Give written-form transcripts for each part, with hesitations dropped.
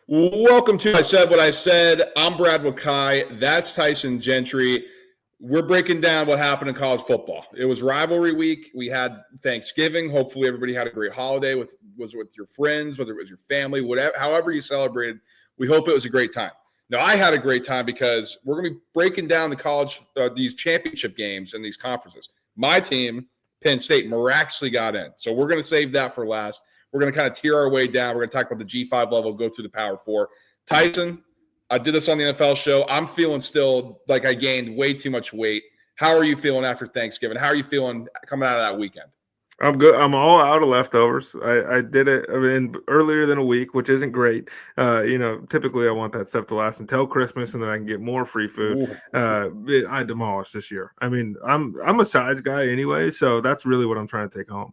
Welcome to I Said What I Said. I'm Brad Wakai. That's Tyson Gentry. We're breaking down what happened in college football. It was rivalry week. We had Thanksgiving. Hopefully everybody had a great holiday with your friends, whether it was your family, whatever, however you celebrated. We hope it was a great time. Now, I had a great time because we're going to be breaking down the college, these championship games and these conferences. My team, Penn State, miraculously got in. So we're going to save that for last. We're going to kind of tear our way down. We're going to talk about the G5 level, go through the Power 4. Tyson, I did this on the NFL show. I'm feeling still like I gained way too much weight. How are you feeling after Thanksgiving? How are you feeling coming out of that weekend? I'm good. I'm all out of leftovers. I did it earlier than a week, which isn't great. Typically I want that stuff to last until Christmas, and then I can get more free food. I demolished this year. I mean, I'm a size guy anyway, so that's really what I'm trying to take home.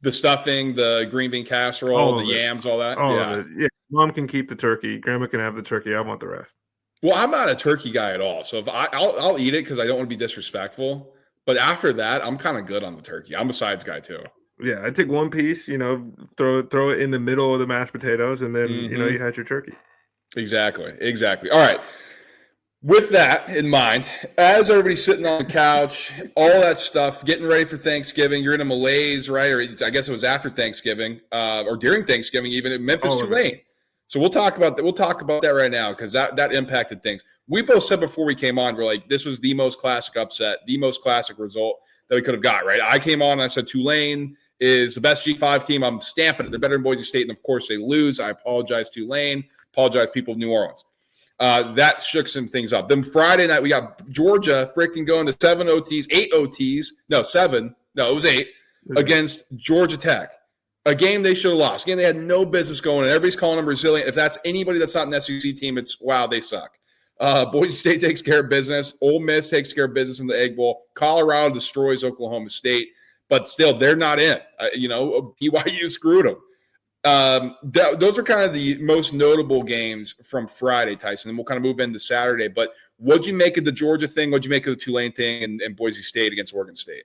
The stuffing, the green bean casserole, the yams, all that. All of it. Yeah. Mom can keep the turkey. Grandma can have the turkey. I want the rest. Well, I'm not a turkey guy at all. So if I'll eat it because I don't want to be disrespectful. But after that, I'm kind of good on the turkey. I'm a sides guy too. Yeah, I take one piece, throw it in the middle of the mashed potatoes, and then you had your turkey. Exactly. All right. With that in mind, as everybody's sitting on the couch, all that stuff, getting ready for Thanksgiving, you're in a malaise, right? Or I guess it was after Thanksgiving, or during Thanksgiving, even in Memphis, Tulane. So we'll talk about that. We'll talk about that right now because that impacted things. We both said before we came on, we're like, this was the most classic upset, the most classic result that we could have got, right? I came on and I said Tulane is the best G5 team. I'm stamping it. They're better than Boise State, and of course they lose. I apologize, Tulane. Apologize, people of New Orleans. That shook some things up. Then Friday night, we got Georgia freaking going to 7 OTs, 8 OTs. No, 7. No, it was 8 against Georgia Tech. A game they should have lost. A game they had no business going in. Everybody's calling them resilient. If that's anybody that's not an SEC team, it's wow, they suck. Boise State takes care of business. Ole Miss takes care of business in the Egg Bowl. Colorado destroys Oklahoma State. But still, they're not in. BYU screwed them. Those are kind of the most notable games from Friday, Tyson, and we'll kind of move into Saturday. But what'd you make of the Georgia thing? What'd you make of the Tulane thing and Boise State against Oregon State?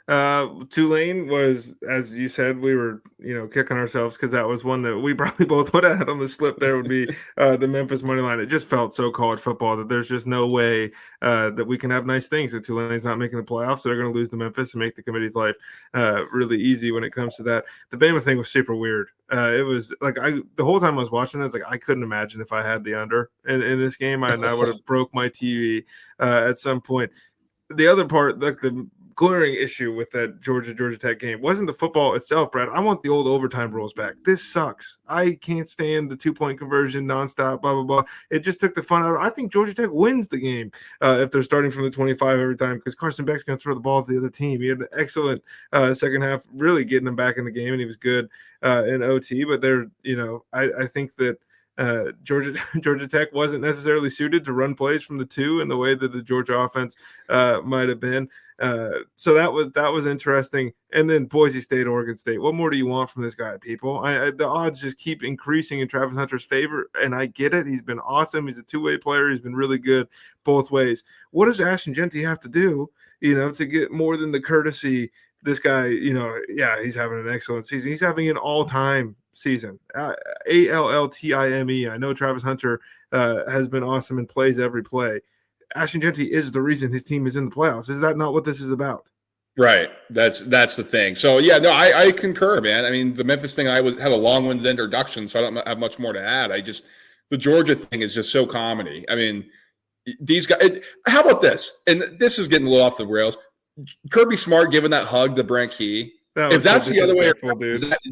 Tulane was, as you said, we were, kicking ourselves because that was one that we probably both would have had on the slip. There would be the Memphis money line. It just felt so college football that there's just no way that we can have nice things. If Tulane's not making the playoffs, so they're going to lose to Memphis and make the committee's life really easy when it comes to that. The Bama thing was super weird. It was like the whole time I was watching it, I was like, I couldn't imagine if I had the under in this game. I would have broke my TV at some point. The other part, like the glaring issue with that Georgia Tech game wasn't the football itself, Brad. I want the old overtime rules back. This sucks. I can't stand the 2-point conversion nonstop, blah, blah, blah. It just took the fun out. I think Georgia Tech wins the game if they're starting from the 25 every time because Carson Beck's going to throw the ball to the other team. He had an excellent second half, really getting him back in the game, and he was good in OT. But I think that Georgia Tech wasn't necessarily suited to run plays from the 2 in the way that the Georgia offense might have been. So that was interesting. And then Boise State, Oregon State. What more do you want from this guy, people? The odds just keep increasing in Travis Hunter's favor, and I get it. He's been awesome. He's a two-way player. He's been really good both ways. What does Ashton Jeanty have to do, to get more than the courtesy? This guy, he's having an excellent season. He's having an all-time season. ALLTIME. I know Travis Hunter has been awesome and plays every play. Ashton Jeanty is the reason his team is in the playoffs. Is that not what this is about? Right. That's the thing. So, yeah, no, I concur, man. I mean, the Memphis thing, had a long-winded introduction, so I don't have much more to add. The Georgia thing is just so comedy. I mean, these guys – how about this? And this is getting a little off the rails. Kirby Smart giving that hug to Brent Key. If that's the other way around,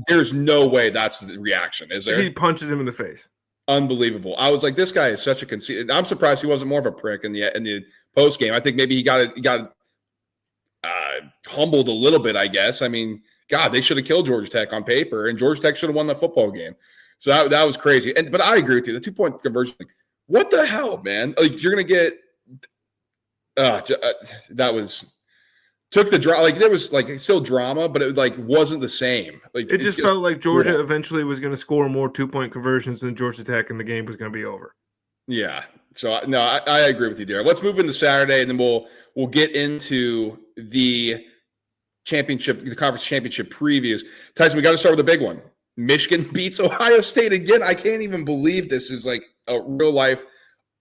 there's no way that's the reaction, is there? He punches him in the face. Unbelievable. I was like, this guy is such a conceit. I'm surprised he wasn't more of a prick in the post game. I think maybe he got humbled a little bit, I guess. I mean, God, they should have killed Georgia Tech on paper, and Georgia Tech should have won the football game. So that was crazy. But I agree with you. The 2-point conversion thing. What the hell, man? Like, you're gonna get that was. Took the drama, like there was like still drama, but it wasn't the same. Like it just felt like Georgia eventually was going to score more 2-point conversions than Georgia Tech, and the game was going to be over. Yeah. So no, I agree with you, Darren. Let's move into Saturday, and then we'll get into the championship, the conference championship previews. Tyson, we got to start with the big one. Michigan beats Ohio State again. I can't even believe this is like a real life,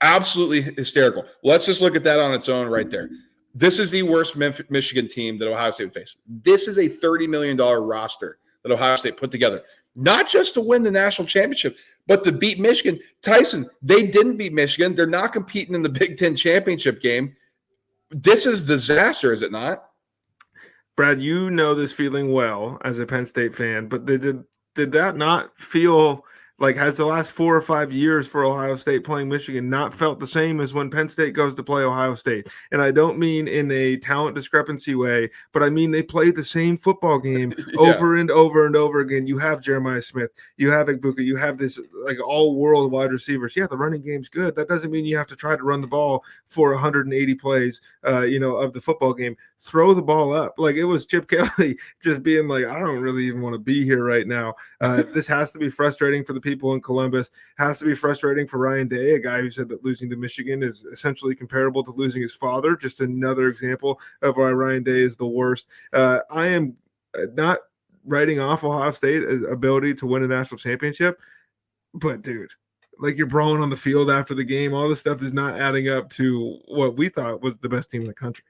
absolutely hysterical. Let's just look at that on its own right there. This is the worst Michigan team that Ohio State would face. This is a $30 million roster that Ohio State put together, not just to win the national championship, but to beat Michigan. Tyson, they didn't beat Michigan. They're not competing in the Big Ten championship game. This is disaster, is it not? Brad, you know this feeling well as a Penn State fan, but did that not feel like, has the last 4 or 5 years for Ohio State playing Michigan not felt the same as when Penn State goes to play Ohio State? And I don't mean in a talent discrepancy way, but I mean they play the same football game over and over and over again. You have Jeremiah Smith, you have Igbuka, you have this like all-world wide receivers. Yeah, the running game's good. That doesn't mean you have to try to run the ball for 180 plays, of the football game. Throw the ball up. Like, it was Chip Kelly just being like, I don't really even want to be here right now. This has to be frustrating for the people in Columbus. Has to be frustrating for Ryan Day, a guy who said that losing to Michigan is essentially comparable to losing his father. Just another example of why Ryan Day is the worst. I am not writing off Ohio State's ability to win a national championship, but dude, like, you're brawling on the field after the game. All this stuff is not adding up to what we thought was the best team in the country.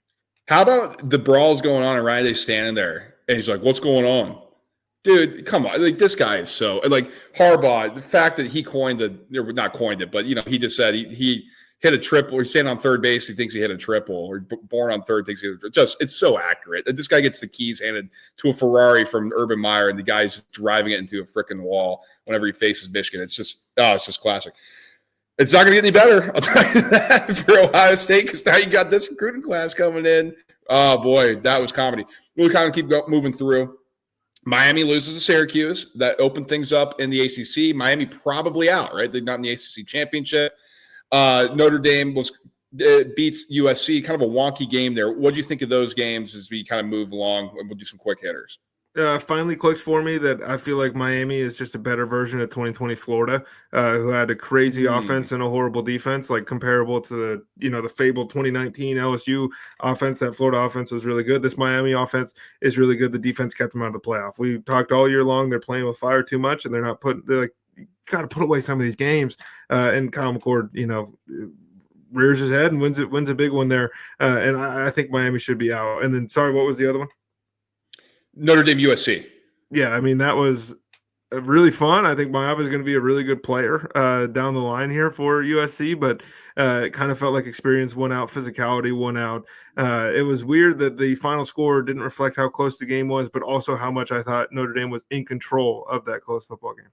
How about the brawls going on and Ryan Day standing there and he's like, what's going on? Dude, come on. Like, this guy is so, like, Harbaugh, the fact that he not coined it, but, he just said he hit a triple. He's standing on third base. He thinks he hit a triple, or born on third thinks he hit a triple. It's so accurate. This guy gets the keys handed to a Ferrari from Urban Meyer, and the guy's driving it into a freaking wall whenever he faces Michigan. It's just classic. It's not going to get any better, I'll tell you that, for Ohio State, because now you got this recruiting class coming in. Oh, boy, that was comedy. We'll kind of keep moving through. Miami loses to Syracuse. That opened things up in the ACC. Miami probably out, right? They're not in the ACC Championship. Notre Dame beats USC. Kind of a wonky game there. What do you think of those games as we kind of move along? We'll do some quick hitters. Finally clicked for me that I feel like Miami is just a better version of 2020 Florida, who had a crazy offense and a horrible defense, like comparable to the fabled 2019 LSU offense. That Florida offense was really good. This Miami offense is really good. The defense kept them out of the playoff. We talked all year long they're playing with fire too much, and they're like, you got to put away some of these games. And Kyle McCord, rears his head and wins a big one there. And I think Miami should be out. And then, sorry, what was the other one? Notre Dame USC. Yeah, I mean, that was really fun. I think Miami is going to be a really good player down the line here for USC, but it kind of felt like experience won out, physicality won out. It was weird that the final score didn't reflect how close the game was, but also how much I thought Notre Dame was in control of that close football game.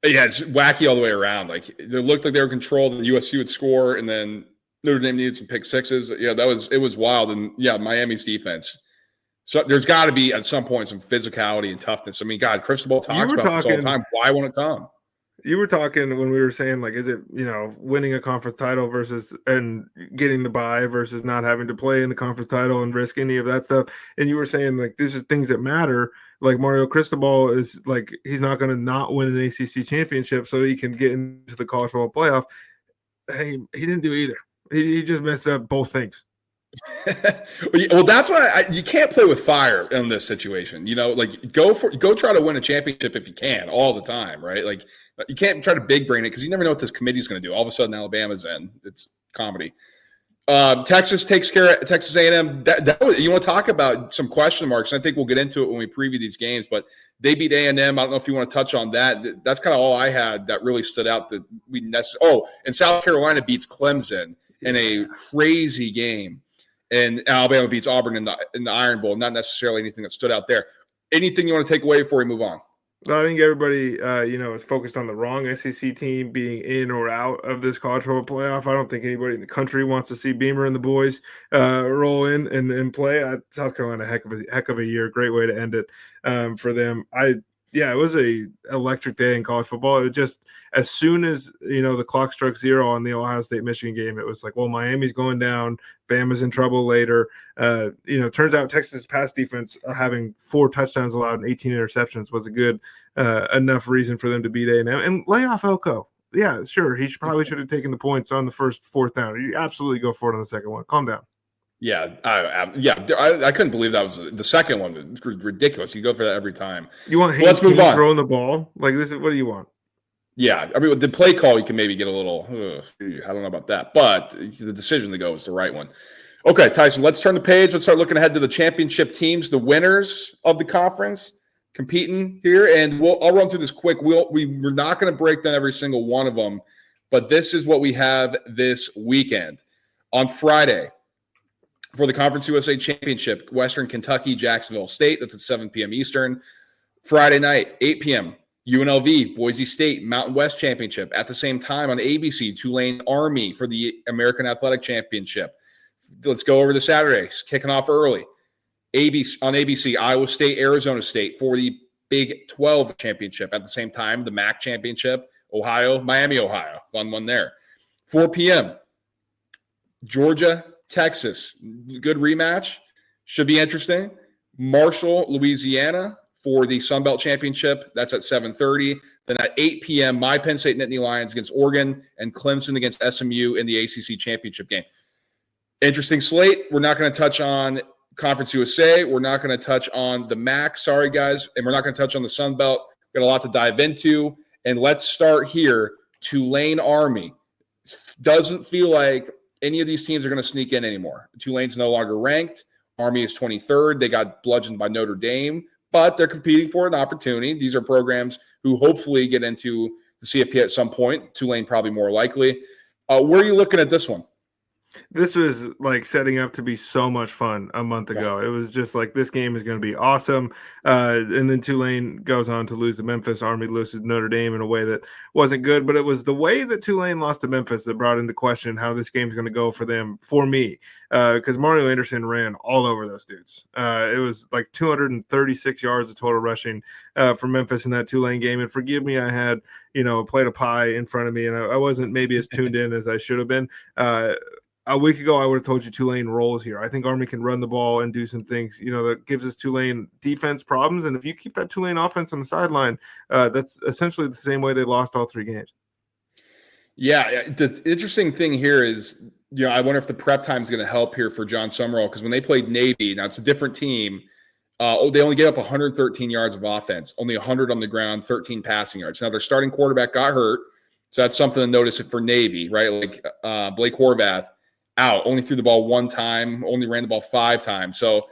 Yeah, it's wacky all the way around. Like, it looked like they were controlled, and USC would score, and then Notre Dame needed some pick sixes. Yeah, it was wild. And yeah, Miami's defense. So there's got to be at some point some physicality and toughness. I mean, God, Cristobal talks about this all the time. Why won't it come? You were talking when we were saying, like, is it, winning a conference title versus and getting the bye versus not having to play in the conference title and risk any of that stuff. And you were saying, like, this is things that matter. Like, Mario Cristobal is like, he's not going to not win an ACC championship so he can get into the college football playoff. He didn't do either. He just messed up both things. Well, that's why you can't play with fire in this situation. Like, go try to win a championship if you can all the time, right? Like, you can't try to big brain it because you never know what this committee is going to do. All of a sudden, Alabama's in. It's comedy. Texas takes care of Texas A&M. You want to talk about some question marks? I think we'll get into it when we preview these games. But they beat A&M. I don't know if you want to touch on that. That's kind of all I had that really stood out. That and South Carolina beats Clemson in a crazy game. And Alabama beats Auburn in the Iron Bowl. Not necessarily anything that stood out there. Anything you want to take away before we move on? I think everybody, is focused on the wrong SEC team being in or out of this college football playoff. I don't think anybody in the country wants to see Beamer and the boys roll in and play. South Carolina, heck of a year. Great way to end it for them. It was a electric day in college football. It was just, as soon as, the clock struck zero on the Ohio State-Michigan game, it was like, well, Miami's going down. Bama's in trouble later. Turns out Texas pass defense having 4 touchdowns allowed and 18 interceptions was a good enough reason for them to beat A&M. And lay off Elko. Yeah, sure. He probably should have taken the points on the first 4th down. You absolutely go for it on the second one. Calm down. Yeah, I couldn't believe that was the second one. Was ridiculous. You go for that every time. You want Well, let's move Haynes on. throwing the ball? Like this is what do you want? Yeah, I mean, with the play call, you can maybe get a little, I don't know about that, but the decision to go is the right one. Okay, Tyson, let's turn the page. Let's start looking ahead to the championship teams, the winners of the conference competing here. And I'll run through this quick. We're not going to break down every single one of them, but this is what we have this weekend. On Friday, for the Conference USA Championship, Western Kentucky, Jacksonville State. That's at 7 p.m. Eastern. Friday night, 8 p.m., UNLV, Boise State, Mountain West Championship. At the same time on ABC, Tulane Army for the American Athletic Championship. Let's go over to Saturdays, kicking off early. On ABC, Iowa State, Arizona State for the Big 12 Championship. At the same time, the MAC Championship, Miami, Ohio. Fun one there. 4 p.m., Georgia, Texas. Good rematch. Should be interesting. Marshall, Louisiana for the Sun Belt Championship. That's at 7:30. Then at 8 p.m., my Penn State Nittany Lions against Oregon and Clemson against SMU in the ACC Championship game. Interesting slate. We're not going to touch on Conference USA. We're not going to touch on the MAC. Sorry, guys. And we're not going to touch on the Sun Belt. We've got a lot to dive into. And let's start here. Tulane Army. Doesn't feel like any of these teams are going to sneak in anymore. Tulane's no longer ranked. Army is 23rd. They got bludgeoned by Notre Dame, but they're competing for an opportunity. These are programs who hopefully get into the CFP at some point. Tulane probably more likely. Where are you looking at this one? This was like setting up to be so much fun a month ago. It was just like this game is going to be awesome. And then Tulane goes on to lose to Memphis. Army loses Notre Dame in a way that wasn't good, but it was the way that Tulane lost to Memphis that brought into question how this game is going to go for them, for me, because Mario Anderson ran all over those dudes. It was like 236 yards of total rushing for Memphis in that Tulane game. And forgive me, I had, a plate of pie in front of me, and I wasn't maybe as tuned in as I should have been. A week ago, I would have told you Tulane rolls here. I think Army can run the ball and do some things, that gives us Tulane defense problems. And if you keep that Tulane offense on the sideline, that's essentially the same way they lost all three games. Yeah, the interesting thing here is, I wonder if the prep time is going to help here for John Summerall, because when they played Navy, now it's a different team. They only gave up 113 yards of offense, only 100 on the ground, 13 passing yards. Now their starting quarterback got hurt, so that's something to notice for Navy, right? Like Blake Horvath. Out, only threw the ball one time, only ran the ball 5 times. So,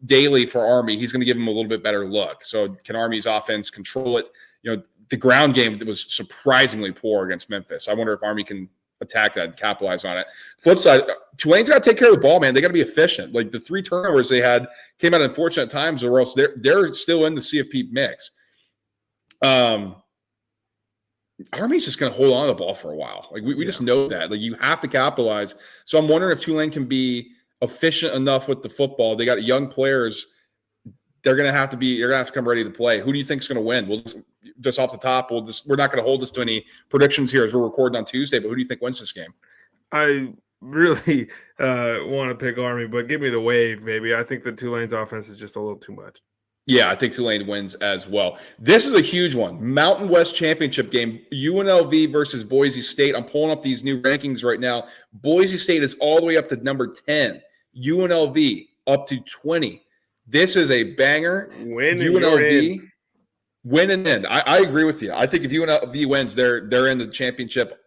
daily for Army, he's going to give him a little bit better look. So can Army's offense control it? The ground game was surprisingly poor against Memphis. I wonder if Army can attack that and capitalize on it. Flip side, Tulane's got to take care of the ball, man. They got to be efficient. Like the 3 turnovers they had came at unfortunate times, or else they're still in the CFP mix. Army's just going to hold on to the ball for a while. Like we just know that. Like you have to capitalize. So I'm wondering if Tulane can be efficient enough with the football. They got young players. You're going to have to come ready to play. Who do you think is going to win? We'll just off the top. We're not going to hold us to any predictions here as we're recording on Tuesday. But who do you think wins this game? I really want to pick Army, but give me the wave, baby. I think that Tulane's offense is just a little too much. Yeah, I think Tulane wins as well. This is a huge one. Mountain West Championship game, UNLV versus Boise State. I'm pulling up these new rankings right now. Boise State is all the way up to number 10. UNLV up to 20. This is a banger. UNLV win and end. I agree with you. I think if UNLV wins, they're in the championship,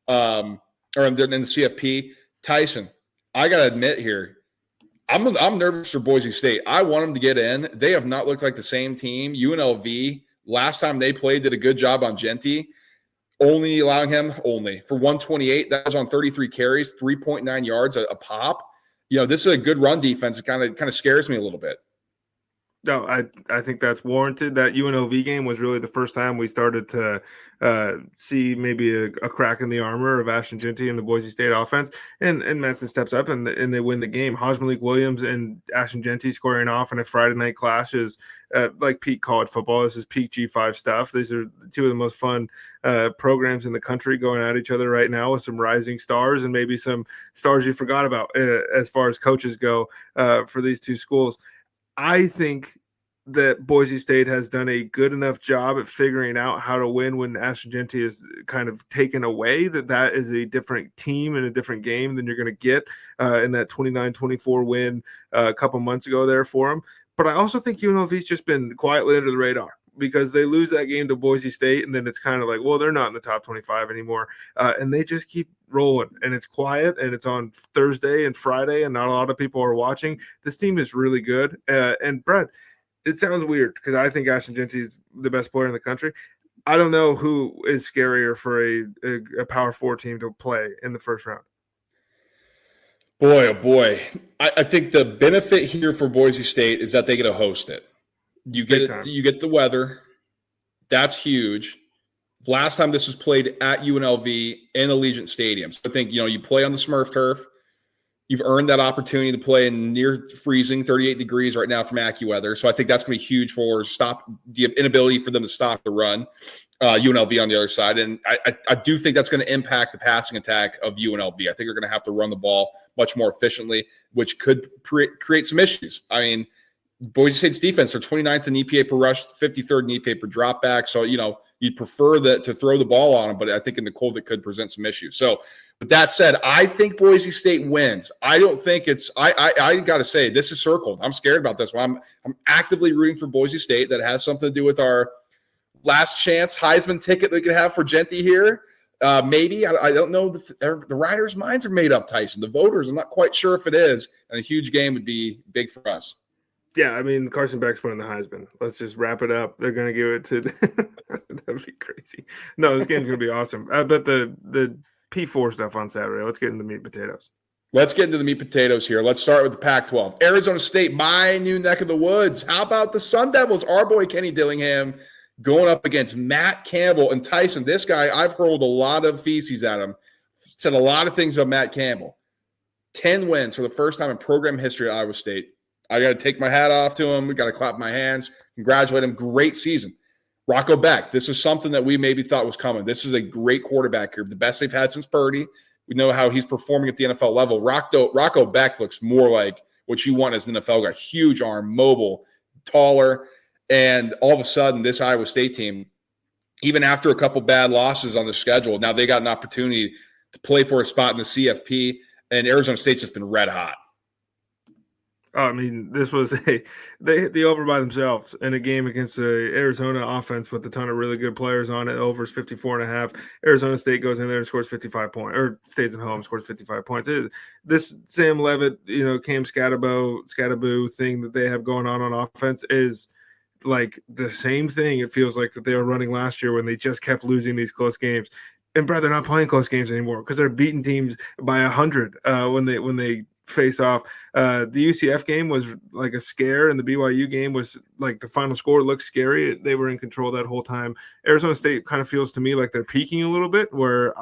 or they're in the CFP. Tyson, I got to admit here, I'm nervous for Boise State. I want them to get in. They have not looked like the same team. UNLV, last time they played, did a good job on Genty, only allowing him for 128. That was on 33 carries, 3.9 yards a pop. This is a good run defense. It kind of scares me a little bit. No, I think that's warranted. That UNLV game was really the first time we started to see maybe a crack in the armor of Ashton Genty and the Boise State offense. And Madsen steps up and they win the game. Haj Malik Williams and Ashton Genty squaring off in a Friday night clash is like peak college football. This is peak G5 stuff. These are 2 of the most fun programs in the country going at each other right now with some rising stars and maybe some stars you forgot about as far as coaches go for these 2 schools. I think that Boise State has done a good enough job at figuring out how to win when Ashton Jeanty is kind of taken away, that is a different team and a different game than you're going to get in that 29-24 win a couple months ago there for them. But I also think UNLV's just been quietly under the radar, because they lose that game to Boise State, and then it's kind of like, well, they're not in the top 25 anymore. And they just keep rolling, and it's quiet, and it's on Thursday and Friday, and not a lot of people are watching. This team is really good. And Brett, it sounds weird because I think Ashton Jeanty is the best player in the country. I don't know who is scarier for a Power 4 team to play in the first round. Boy, oh boy. I think the benefit here for Boise State is that they get to host it. You get it, you get the weather. That's huge. Last time this was played at UNLV in Allegiant Stadium. So I think, you play on the Smurf turf. You've earned that opportunity to play in near freezing, 38 degrees right now from AccuWeather. So I think that's going to be huge for the inability for them to stop the run. UNLV on the other side. And I do think that's going to impact the passing attack of UNLV. I think they're going to have to run the ball much more efficiently, which could create some issues. I mean, Boise State's defense, they're 29th in EPA per rush, 53rd in EPA per drop back. So, you'd prefer to throw the ball on them, but I think in the cold it could present some issues. So, with that said, I think Boise State wins. I don't think it's – I got to say, this is circled. I'm scared about this one. I'm actively rooting for Boise State. That has something to do with our last chance Heisman ticket they could have for Jeanty here. Maybe. I don't know. The riders' minds are made up, Tyson. The voters, I'm not quite sure if it is. And a huge game would be big for us. Yeah, I mean, Carson Beck's winning the Heisman. Let's just wrap it up. They're going to give it to – that would be crazy. No, this game's going to be awesome. I bet the P4 stuff on Saturday. Let's get into the meat and potatoes. Let's get into the meat and potatoes here. Let's start with the Pac-12. Arizona State, my new neck of the woods. How about the Sun Devils? Our boy Kenny Dillingham going up against Matt Campbell. And Tyson, this guy, I've hurled a lot of feces at him. Said a lot of things about Matt Campbell. 10 wins for the first time in program history at Iowa State. I got to take my hat off to him. We got to clap my hands. Congratulate him. Great season. Rocco Beck, this is something that we maybe thought was coming. This is a great quarterback here. The best they've had since Purdy. We know how he's performing at the NFL level. Rocco Beck looks more like what you want as an NFL guy. Huge arm, mobile, taller. And all of a sudden, this Iowa State team, even after a couple bad losses on the schedule, now they got an opportunity to play for a spot in the CFP. And Arizona State's just been red hot. I mean, this was they over by themselves in a game against the Arizona offense with a ton of really good players on it. Overs 54.5. Arizona State goes in there and scores 55 points, or stays at home, scores 55 points. This Sam Levitt, Cam Scattaboo thing that they have going on offense is like the same thing. It feels like that they were running last year when they just kept losing these close games. And Brad, they're not playing close games anymore because they're beating teams by 100 when they face off. The UCF game was like a scare, and the BYU game was like the final score looked scary. They were in control that whole time. Arizona State kind of feels to me like they're peaking a little bit, where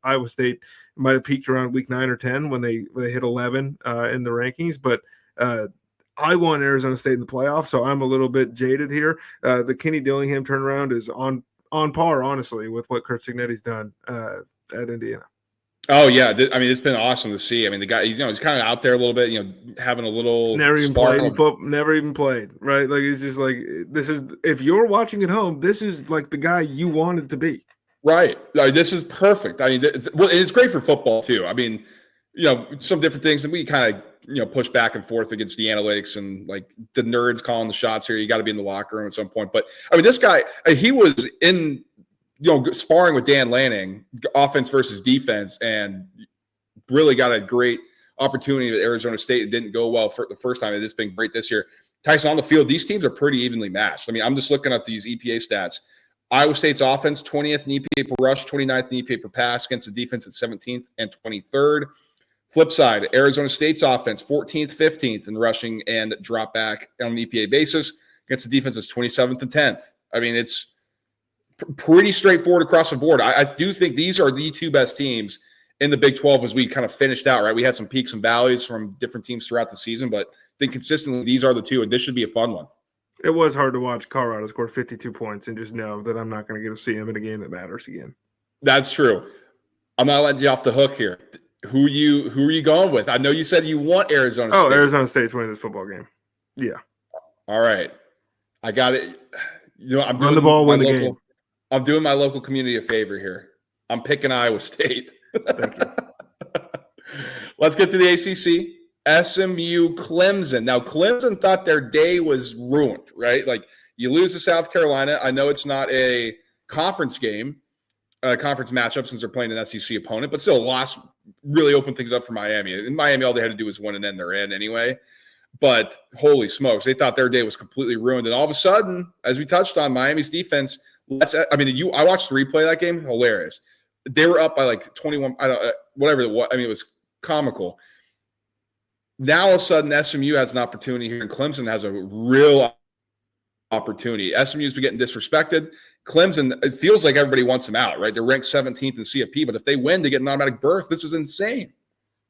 Iowa State might have peaked around week 9 or 10 when they hit 11 in the rankings. But I want Arizona State in the playoffs, so I'm a little bit jaded here. The Kenny Dillingham turnaround is on par, honestly, with what Kurt Cignetti's done at Indiana. Oh yeah, I mean it's been awesome to see. I mean the guy, he's kind of out there a little bit, having a little never even played, right? Like it's just like this is, if you're watching at home, this is like the guy you wanted to be. Right. This is perfect. I mean, it's great for football too. I mean, some different things that we kind of push back and forth against the analytics and like the nerds calling the shots here. You got to be in the locker room at some point. But I mean, this guy, he was in. Sparring with Dan Lanning, offense versus defense, and really got a great opportunity at Arizona State. It didn't go well for the first time. It's been great this year. Tyson, on the field, these teams are pretty evenly matched. I mean, I'm just looking at these EPA stats. Iowa State's offense, 20th in EPA per rush, 29th in EPA per pass, against the defense at 17th and 23rd. Flip side, Arizona State's offense, 14th, 15th in rushing and drop back on an EPA basis, against the defense is 27th and 10th. I mean, it's pretty straightforward across the board. I do think these are the two best teams in the Big 12 as we kind of finished out, right? We had some peaks and valleys from different teams throughout the season, but I think consistently these are the two, and this should be a fun one. It was hard to watch Colorado score 52 points and just know that I'm not going to get to see him in a game that matters again. That's true. I'm not letting you off the hook here. Who are you going with? I know you said you want Arizona State. Arizona State's winning this football game. Yeah. All right. I got it. You know, Run the ball, win the game. I'm doing my local community a favor here. I'm picking Iowa State. Thank you. Let's get to the ACC. SMU Clemson. Now, Clemson thought their day was ruined, right? Like, you lose to South Carolina. I know it's not a conference game, conference matchup since they're playing an SEC opponent, but still a loss really opened things up for Miami. In Miami, all they had to do was win and then they're in anyway. But holy smokes, they thought their day was completely ruined. And all of a sudden, as we touched on, Miami's defense, I watched the replay of that game, hilarious. They were up by like 21, whatever it was. I mean, it was comical. Now, all of a sudden, SMU has an opportunity here, and Clemson has a real opportunity. SMU's been getting disrespected. Clemson, it feels like everybody wants them out, right? They're ranked 17th in CFP, but if they win, they get an automatic berth. This is insane.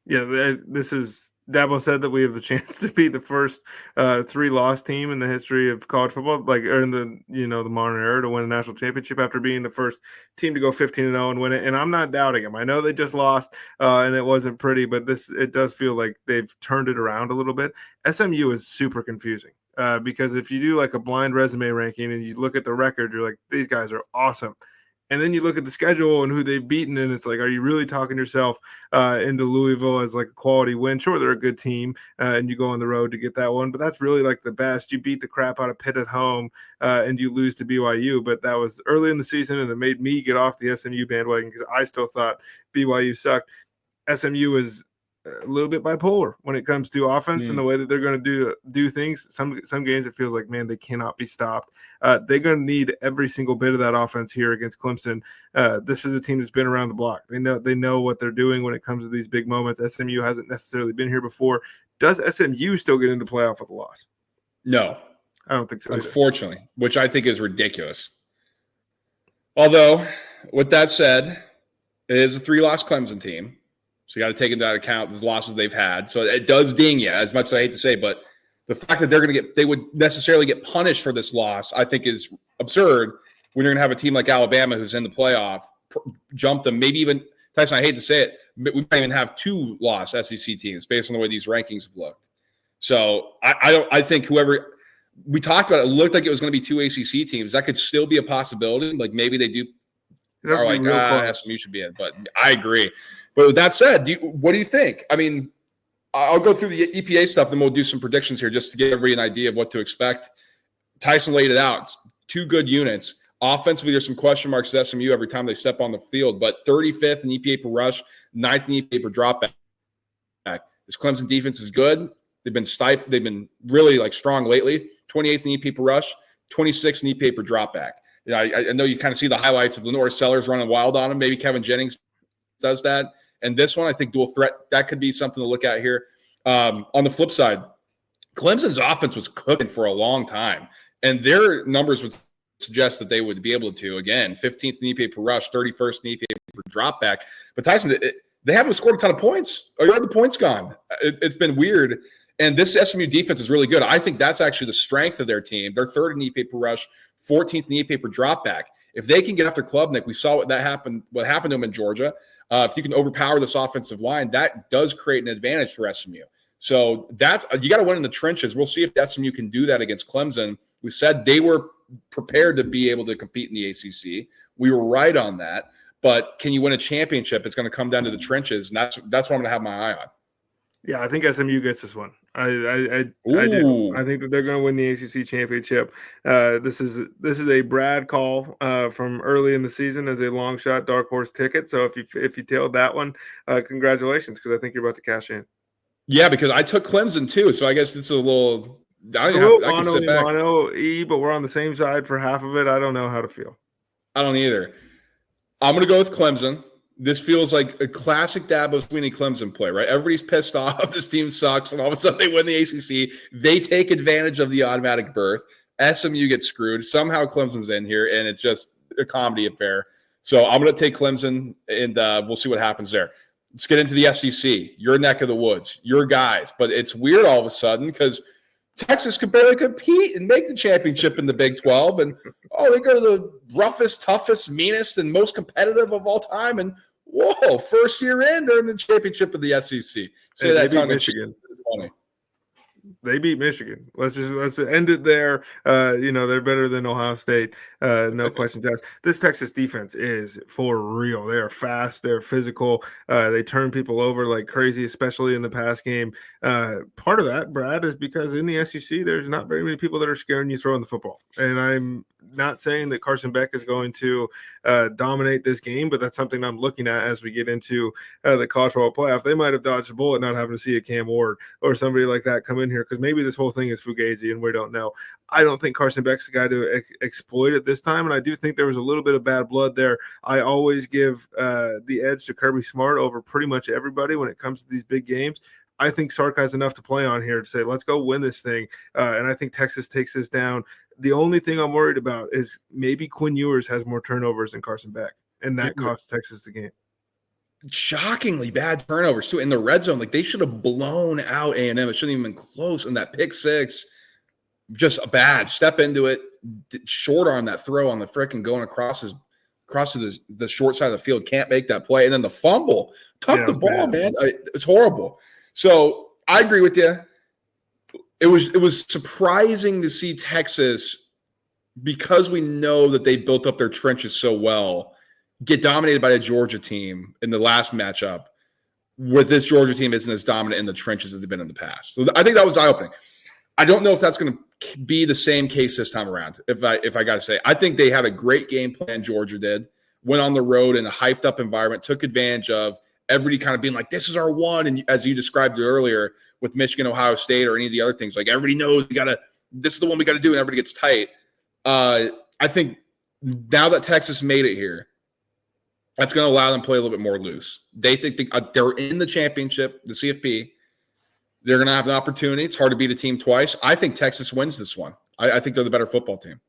Yeah, this is – Dabo said that we have the chance to be the first 3-loss team in the history of college football, like, or in the, the modern era, to win a national championship after being the first team to go 15-0 and win it. And I'm not doubting them. I know they just lost and it wasn't pretty, but it does feel like they've turned it around a little bit. SMU is super confusing because if you do like a blind resume ranking and you look at the record, you're like, these guys are awesome. And then you look at the schedule and who they've beaten, and it's like, are you really talking yourself into Louisville as like a quality win? Sure, they're a good team, and you go on the road to get that one, but that's really like the best. You beat the crap out of Pitt at home, and you lose to BYU, but that was early in the season, and it made me get off the SMU bandwagon because I still thought BYU sucked. SMU is a little bit bipolar when it comes to offense and the way that they're going to do things. Some games it feels like, man, they cannot be stopped. They're going to need every single bit of that offense here against Clemson. This is a team that's been around the block. They know what they're doing when it comes to these big moments. SMU hasn't necessarily been here before. Does SMU still get into the playoff with a loss? No, I don't think so. Unfortunately, which I think is ridiculous. Although, with that said, it is a 3-loss Clemson team. So you got to take into account the losses they've had. So it does ding you, as much as I hate to say, but the fact that they would necessarily get punished for this loss, I think is absurd when you're going to have a team like Alabama who's in the playoff, jump them, maybe even, Tyson, I hate to say it, but we might even have 2-loss SEC teams based on the way these rankings have looked. So I think whoever, we talked about it looked like it was going to be 2 ACC teams. That could still be a possibility. Like maybe they do, are like, SMU should be in, but I agree. But with that said, what do you think? I mean, I'll go through the EPA stuff, then we'll do some predictions here just to give everybody an idea of what to expect. Tyson laid it out. It's 2 good units. Offensively, there's some question marks at SMU every time they step on the field, but 35th in EPA per rush, 9th in EPA per dropback. This Clemson defense is good. They've been really like strong lately. 28th in EPA per rush, 26th in EPA per dropback. I know you kind of see the highlights of Lenore Sellers running wild on him. Maybe Kevin Jennings does that. And this one, I think dual threat, that could be something to look at here. On the flip side, Clemson's offense was cooking for a long time, and their numbers would suggest that they would be able to, again, 15th in EPA per rush, 31st in EPA per dropback. But Tyson, they haven't scored a ton of points. Or are the points gone? It's been weird. And this SMU defense is really good. I think that's actually the strength of their team. They're 3rd in EPA per rush, 14th in EPA per dropback. If they can get after Klubnik, we saw what happened to them in Georgia. If you can overpower this offensive line, that does create an advantage for SMU. So you got to win in the trenches. We'll see if SMU can do that against Clemson. We said they were prepared to be able to compete in the ACC. We were right on that. But can you win a championship? It's going to come down to the trenches, and that's what I'm going to have my eye on. Yeah, I think SMU gets this one. I do. I think that they're going to win the ACC championship. This is a Brad call from early in the season as a long shot dark horse ticket. So if you tailed that one, congratulations, because I think you're about to cash in. Yeah, because I took Clemson too, so I guess it's a little. I can sit back. But we're on the same side for half of it. I don't know how to feel. I don't either. I'm going to go with Clemson. This feels like a classic Dabo Swinney Clemson play, right? Everybody's pissed off. This team sucks, and all of a sudden they win the ACC. They take advantage of the automatic berth. SMU gets screwed. Somehow Clemson's in here, and it's just a comedy affair. So I'm going to take Clemson, and we'll see what happens there. Let's get into the SEC. Your neck of the woods, your guys. But it's weird all of a sudden because Texas could barely compete and make the championship in the Big 12. And, they go to the roughest, toughest, meanest, and most competitive of all time. And, whoa, first year in, they're in the championship of the SEC. Say that tongue in cheek. It's funny. They beat Michigan. Let's end it there. They're better than Ohio State. No question asked. This Texas defense is for real. They are fast. They're physical. They turn people over like crazy, especially in the pass game. Part of that, Brad, is because in the SEC, there's not very many people that are scaring you throwing the football. And I'm not saying that Carson Beck is going to dominate this game, but that's something I'm looking at as we get into the college football playoff. They might have dodged a bullet not having to see a Cam Ward or somebody like that come in here, because maybe this whole thing is Fugazi and we don't know. I don't think Carson Beck's the guy to exploit it this time, and I do think there was a little bit of bad blood there. I always give the edge to Kirby Smart over pretty much everybody when it comes to these big games. I think Sark has enough to play on here to say, let's go win this thing. And I think Texas takes this down. The only thing I'm worried about is maybe Quinn Ewers has more turnovers than Carson Beck, and that costs Texas the game. Shockingly bad turnovers, too, in the red zone. Like, they should have blown out A&M. It shouldn't even been close. And that pick six, just a bad step into it, short arm that throw on the frickin' going across to the short side of the field, can't make that play. And then the fumble, tuck the ball, man. It's horrible. So I agree with you. It was surprising to see Texas, because we know that they built up their trenches so well, get dominated by a Georgia team in the last matchup, where this Georgia team isn't as dominant in the trenches as they've been in the past. So I think that was eye-opening. I don't know if that's going to be the same case this time around, if I got to say. I think they had a great game plan, Georgia did, went on the road in a hyped-up environment, took advantage of everybody kind of being like, this is our one, and as you described it earlier, with Michigan, Ohio State, or any of the other things, like everybody knows this is the one we got to do, and everybody gets tight. I think now that Texas made it here, that's going to allow them to play a little bit more loose. They think they're in the championship, the CFP. They're going to have an opportunity. It's hard to beat a team twice. I think Texas wins this one. I think they're the better football team.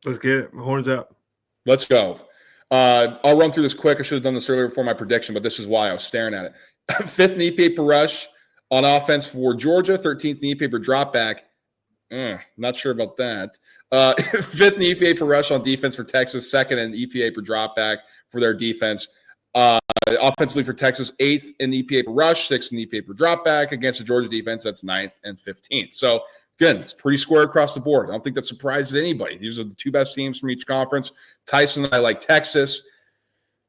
Let's get it. Horns up. Let's go. I'll run through this quick. I should have done this earlier before my prediction, but this is why I was staring at it. Fifth in EPA per rush on offense for Georgia, 13th in EPA per dropback. Not sure about that. Fifth in EPA per rush on defense for Texas, second in EPA per dropback for their defense. Offensively for Texas, 8th in EPA per rush, 6th in EPA per dropback. Against the Georgia defense, that's 9th and 15th. So, again, it's pretty square across the board. I don't think that surprises anybody. These are the two best teams from each conference. Tyson and I like Texas.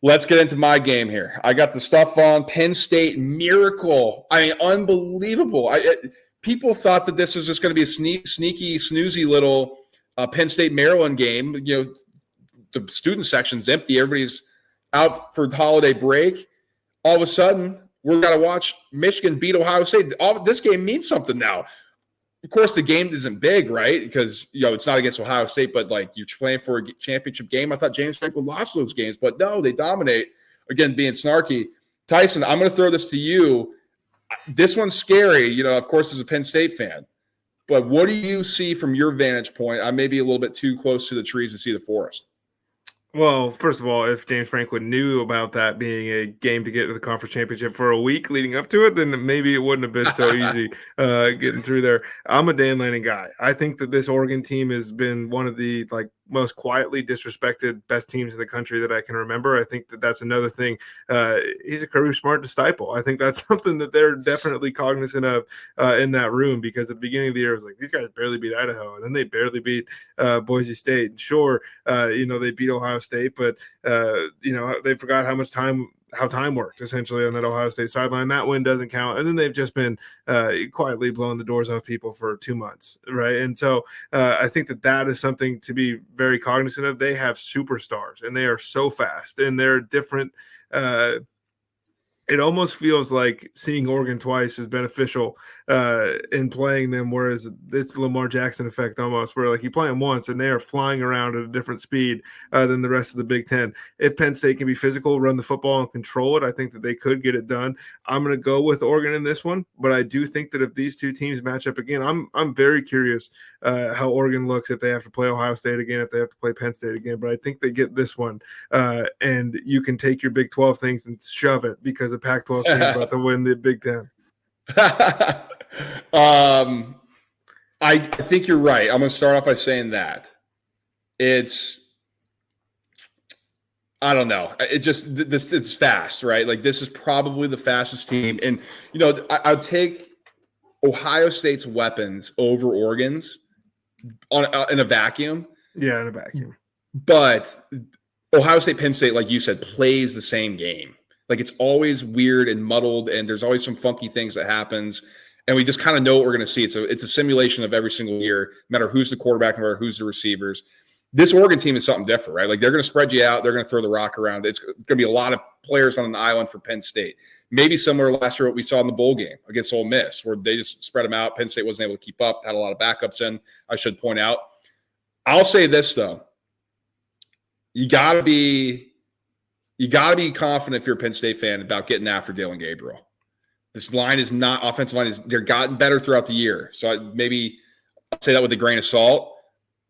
Let's get into my game here. I got the stuff on Penn State miracle. I mean, unbelievable. People thought that this was just going to be a sneaky, snoozy little Penn State Maryland game. You know, the student section's empty. Everybody's out for holiday break. All of a sudden, we're going to watch Michigan beat Ohio State. This game means something now. Of course, the game isn't big, right? Because, it's not against Ohio State, but, you're playing for a championship game. I thought James Franklin lost those games, but no, they dominate. Again, being snarky. Tyson, I'm going to throw this to you. This one's scary, of course, as a Penn State fan. But what do you see from your vantage point? I may be a little bit too close to the trees to see the forest. Well, first of all, if James Franklin knew about that being a game to get to the conference championship for a week leading up to it, then maybe it wouldn't have been so easy getting through there. I'm a Dan Lanning guy. I think that this Oregon team has been one of the most quietly disrespected best teams in the country that I can remember. I think that that's another thing. He's a Kirby Smart disciple. I think that's something that they're definitely cognizant of in that room, because at the beginning of the year, it was like, these guys barely beat Idaho, and then they barely beat Boise State. And sure, they beat Ohio State, but they forgot how time worked essentially on that Ohio State sideline. That win doesn't count. And then they've just been quietly blowing the doors off people for 2 months. Right. And so I think that is something to be very cognizant of. They have superstars, and they are so fast, and they're different. It almost feels like seeing Oregon twice is beneficial in playing them, whereas it's the Lamar Jackson effect almost, where you play them once and they are flying around at a different speed than the rest of the Big Ten. If Penn State can be physical, run the football, and control it, I think that they could get it done. I'm going to go with Oregon in this one, but I do think that if these two teams match up again, I'm very curious how Oregon looks if they have to play Ohio State again, if they have to play Penn State again. But I think they get this one, and you can take your Big 12 things and shove it, because the Pac-12 team is about to win the Big Ten. I think you're right. I'm going to start off by saying that I don't know. It's fast, right? This is probably the fastest team. And, I'll take Ohio State's weapons over Oregon's in a vacuum. Yeah, in a vacuum. But Ohio State, Penn State, like you said, plays the same game. Like it's always weird and muddled, and there's always some funky things that happens. And we just kind of know what we're going to see. It's a simulation of every single year, no matter who's the quarterback, no matter who's the receivers. This Oregon team is something different, right? Like they're going to spread you out. They're going to throw the rock around. It's going to be a lot of players on an island for Penn State. Maybe similar last year what we saw in the bowl game against Ole Miss, where they just spread them out. Penn State wasn't able to keep up, had a lot of backups in, I should point out. I'll say this, though. You got to be confident if you're a Penn State fan about getting after Dillon Gabriel. This line is not – offensive line they're gotten better throughout the year. So I'll say that with a grain of salt.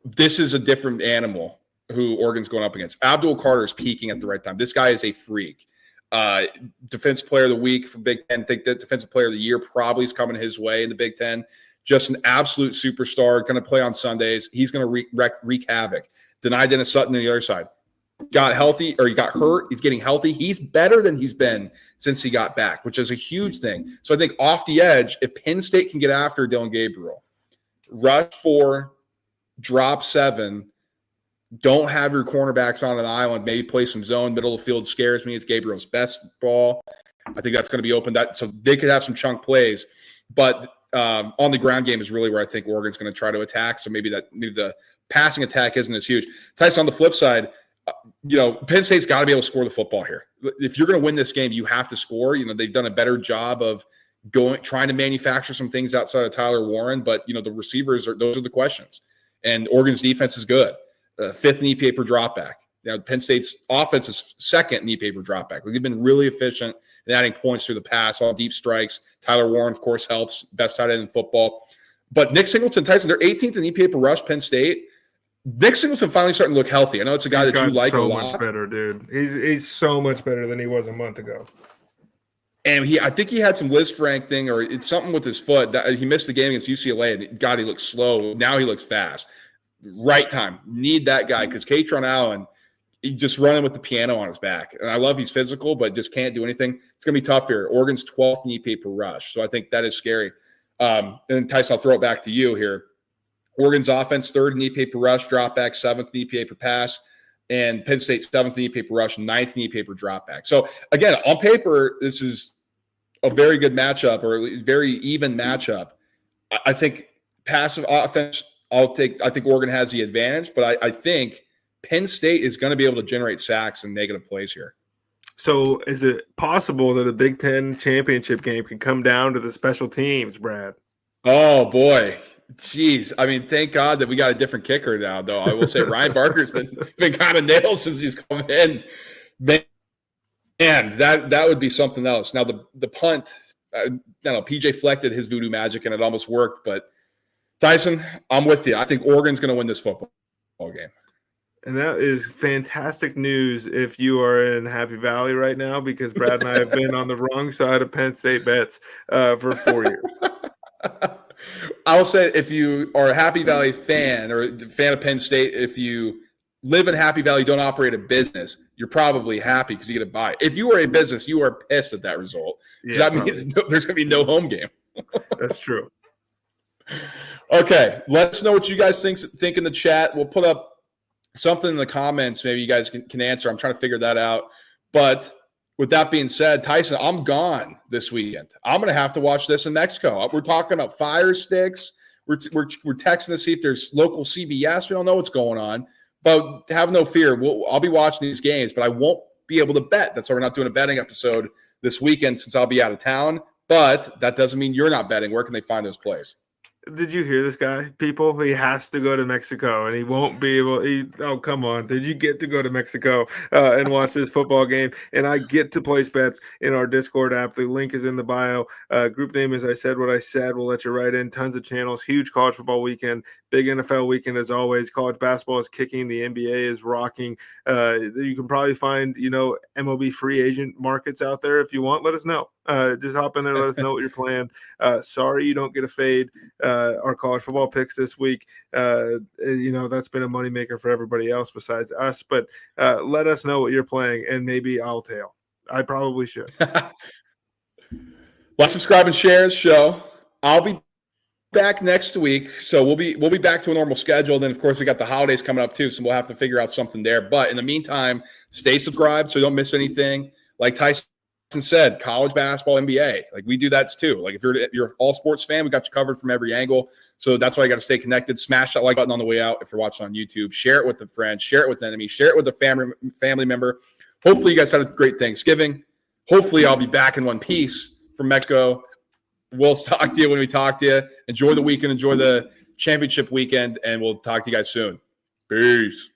This is a different animal who Oregon's going up against. Abdul Carter is peaking at the right time. This guy is a freak. Defensive Player of the Week for Big Ten. I think that Defensive Player of the Year probably is coming his way in the Big Ten. Just an absolute superstar. Going to play on Sundays. He's going to wreak havoc. Denied Dennis Sutton on the other side. Got healthy, or he got hurt. He's getting healthy. He's better than he's been since he got back, which is a huge thing. So I think off the edge, if Penn State can get after Dillon Gabriel, rush 4, drop 7, don't have your cornerbacks on an island, maybe play some zone, middle of the field scares me. It's Gabriel's best ball. I think that's going to be open. So they could have some chunk plays, but on the ground game is really where I think Oregon's going to try to attack. So maybe the passing attack isn't as huge. Tyson, on the flip side, Penn State's got to be able to score the football here. If you're going to win this game, you have to score. They've done a better job of trying to manufacture some things outside of Tyler Warren, but the receivers those are the questions. And Oregon's defense is good. 5th in EPA per dropback. Penn State's offense is 2nd in EPA per dropback. They've been really efficient in adding points through the pass, all deep strikes. Tyler Warren, of course, helps. Best tight end in football. But Nick Singleton, Tyson, they're 18th in EPA per rush, Penn State. Nick Singleton finally starting to look healthy. I know it's a guy that you like a lot. So much better, dude. He's so much better than he was a month ago. And I think he had some Liz Frank thing, or it's something with his foot. He missed the game against UCLA, and God, he looked slow. Now he looks fast. Right time. Need that guy, because Katron Allen, he just running with the piano on his back. And I love he's physical, but just can't do anything. It's going to be tough here. Oregon's 12th in EPA per rush, so I think that is scary. And Tyson, I'll throw it back to you here. Oregon's offense 3rd in EPA per rush, dropback 7th in EPA per pass, and Penn State 7th in EPA per rush, 9th in EPA per dropback. So again, on paper, this is a very good matchup, or a very even matchup. I think passive offense, I think Oregon has the advantage, but I think Penn State is going to be able to generate sacks and negative plays here. So is it possible that a Big Ten championship game can come down to the special teams, Brad? Oh, boy. Jeez. I mean, thank God that we got a different kicker now, though. I will say Ryan Barker's been kind of nailed since he's come in. Man, that would be something else. Now, the punt, I don't know, PJ Fleck did his voodoo magic, and it almost worked. But, Tyson, I'm with you. I think Oregon's going to win this football game. And that is fantastic news if you are in Happy Valley right now, because Brad and I have been on the wrong side of Penn State bets for 4 years. I'll say if you are a Happy Valley fan or a fan of Penn State, if you live in Happy Valley, don't operate a business, you're probably happy because you get a bye. If you are a business, you are pissed at that result. Yeah, that means there's going to be no home game. That's true. Okay, let us know what you guys think in the chat. We'll put up something in the comments. Maybe you guys can answer. I'm trying to figure that out. But with that being said, Tyson, I'm gone this weekend. I'm going to have to watch this in Mexico. We're talking about Fire Sticks. We're texting to see if there's local CBS. We don't know what's going on. But have no fear. I'll be watching these games, but I won't be able to bet. That's why we're not doing a betting episode this weekend, since I'll be out of town. But that doesn't mean you're not betting. Where can they find those plays? Did you hear this guy? People, he has to go to Mexico, and he won't be able. Oh, come on! Did you get to go to Mexico and watch this football game? And I get to place bets in our Discord app. The link is in the bio. Group name, as I said, what I said. We'll let you write in. Tons of channels. Huge college football weekend. Big NFL weekend as always. College basketball is kicking. The NBA is rocking. You can probably find MLB free agent markets out there if you want. Let us know. Just hop in there. Let us know what you're playing. Sorry you don't get a fade. Our college football picks this week. That's been a moneymaker for everybody else besides us. But let us know what you're playing, and maybe I'll tail. I probably should. Like, subscribe, and share the show. I'll be back next week, so we'll be back to a normal schedule. Then, of course, we got the holidays coming up too, so we'll have to figure out something there. But in the meantime, stay subscribed so you don't miss anything. Like Tyson said, college basketball, NBA, like we do that too. Like if you're an all sports fan, we got you covered from every angle. So that's why you got to stay connected. Smash that like button on the way out if you're watching on YouTube. Share it with a friend. Share it with an enemy. Share it with a family member. Hopefully, you guys had a great Thanksgiving. Hopefully, I'll be back in one piece from Mexico. We'll talk to you when we talk to you. Enjoy the weekend. Enjoy the championship weekend, and we'll talk to you guys soon. Peace.